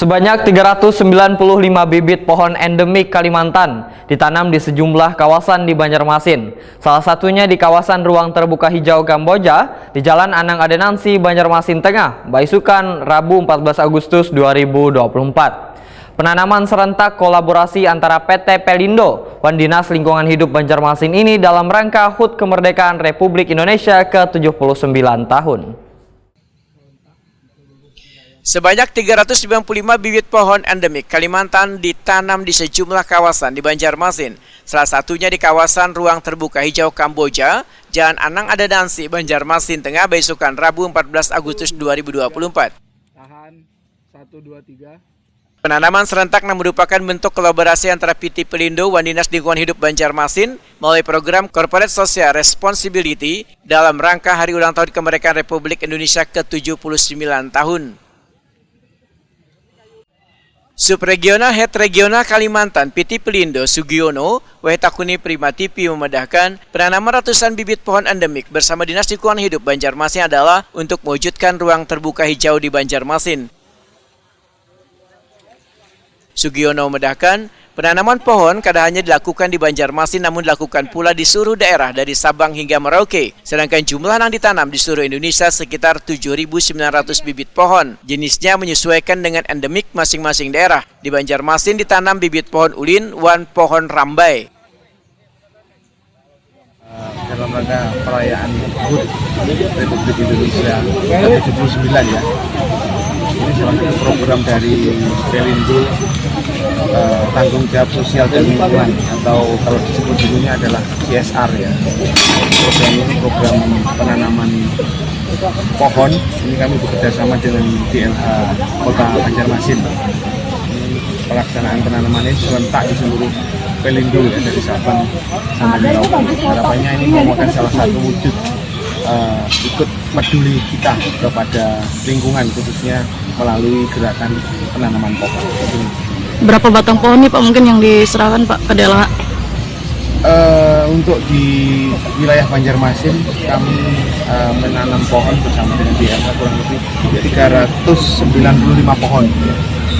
Sebanyak 395 bibit pohon endemik Kalimantan ditanam di sejumlah kawasan di Banjarmasin. Salah satunya di kawasan ruang terbuka hijau Kamboja di Jalan Anang Adenansi, Banjarmasin Tengah, Baisukan, Rabu 14 Agustus 2024. Penanaman serentak kolaborasi antara PT Pelindo dan Dinas Lingkungan Hidup Banjarmasin ini dalam rangka HUT Kemerdekaan Republik Indonesia ke-79 tahun. Sebanyak 395 bibit pohon endemik Kalimantan ditanam di sejumlah kawasan di Banjarmasin. Salah satunya di kawasan ruang terbuka hijau Kamboja, Jalan Anang Adenansi, Banjarmasin Tengah, Baisukan, Rabu 14 Agustus 2024. Penanaman serentak merupakan bentuk kolaborasi antara PT Pelindo dan Dinas Lingkungan Hidup Banjarmasin melalui program Corporate Social Responsibility dalam rangka Hari Ulang Tahun Kemerdekaan Republik Indonesia ke-79 tahun. Subregional Head Regional Kalimantan PT Pelindo Sugiono Wetakuni Prima TV memedahkan penanaman ratusan bibit pohon endemik bersama Dinas Lingkungan Hidup Banjarmasin adalah untuk mewujudkan ruang terbuka hijau di Banjarmasin. Sugiono memedahkan penanaman pohon kada hanya dilakukan di Banjarmasin namun dilakukan pula di seluruh daerah dari Sabang hingga Merauke. Sedangkan jumlah yang ditanam di seluruh Indonesia sekitar 7.900 bibit pohon. Jenisnya menyesuaikan dengan endemik masing-masing daerah. Di Banjarmasin ditanam bibit pohon ulin dan pohon rambai. Dalam rangka perayaan HUT Republik Indonesia ke-79 ya. Ini salah satu program dari Pelindo, tanggung jawab sosial dan lingkungan, atau kalau disebut dulunya adalah CSR ya. Program ini program penanaman pohon. Ini kami bekerjasama dengan DLH Kota Banjarmasin. Pelaksanaan penanaman ini serentak di seluruh Pelindo ya, dari Sabang sampai Merauke. Harapannya ini merupakan salah satu wujud ikut peduli kita kepada lingkungan, khususnya melalui gerakan penanaman pohon. Berapa batang pohon nih Pak mungkin yang diserahkan Pak ke DLH? Untuk di wilayah Banjarmasin kami menanam pohon bersama dengan DLH kurang lebih 395 pohon.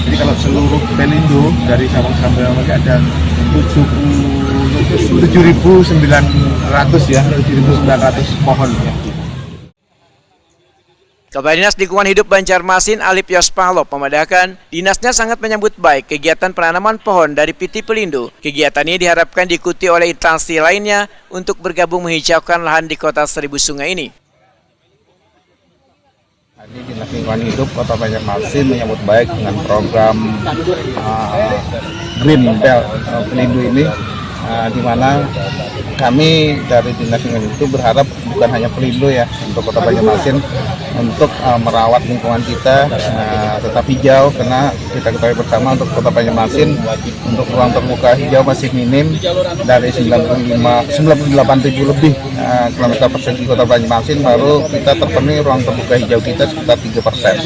Jadi kalau seluruh Pelindo dari Sabang sampai Merauke ada 7.900 ya, 7.900 pohon ya. Kepala Dinas Lingkungan Hidup Banjarmasin Alip Yospahlop memedahkan dinasnya sangat menyambut baik kegiatan penanaman pohon dari PT Pelindo. Kegiatan ini diharapkan diikuti oleh instansi lainnya untuk bergabung menghijaukan lahan di Kota Seribu Sungai ini. Tadi Dinas Lingkungan Hidup Kota Banjarmasin menyambut baik dengan program Green Belt Pelindo ini, di mana kami dari Dinas Lingkungan Hidup berharap bukan hanya Pelindo ya untuk Kota Banjarmasin untuk merawat lingkungan kita tetap hijau, karena kita ketahui bersama untuk Kota Banjarmasin untuk ruang terbuka hijau masih minim. Dari 98.000 lebih kilometer persegi Kota Banjarmasin baru kita terpenuhi ruang terbuka hijau kita sekitar 3%.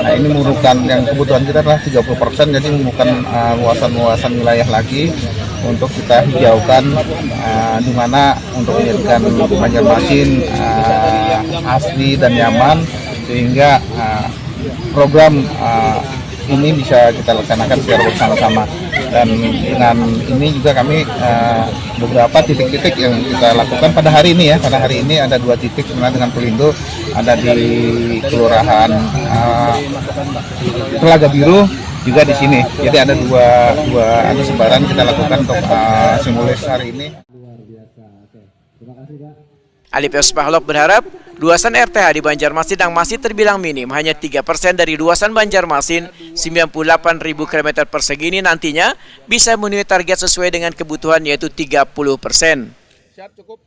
Nah, ini memerlukan yang kebutuhan kita adalah 30%, jadi memerlukan luasan-luasan wilayah lagi untuk kita hijaukan, di mana untuk menjadikan Banjarmasin asli dan nyaman, sehingga program ini bisa kita laksanakan secara bersama-sama. Dan dengan ini juga kami beberapa titik-titik yang kita lakukan pada hari ini ya. Pada hari ini ada 2 titik sebenarnya dengan Pelindo, ada di Kelurahan Telaga Biru, juga di sini. Jadi ada dua sebaran kita lakukan untuk simulasi hari ini. Alip Yospahlop berharap luasan RTH di Banjarmasin yang masih terbilang minim, hanya 3% dari luasan Banjarmasin 98.000 km persegi ini nantinya bisa memenuhi target sesuai dengan kebutuhan, yaitu 30%. Siap, cukup.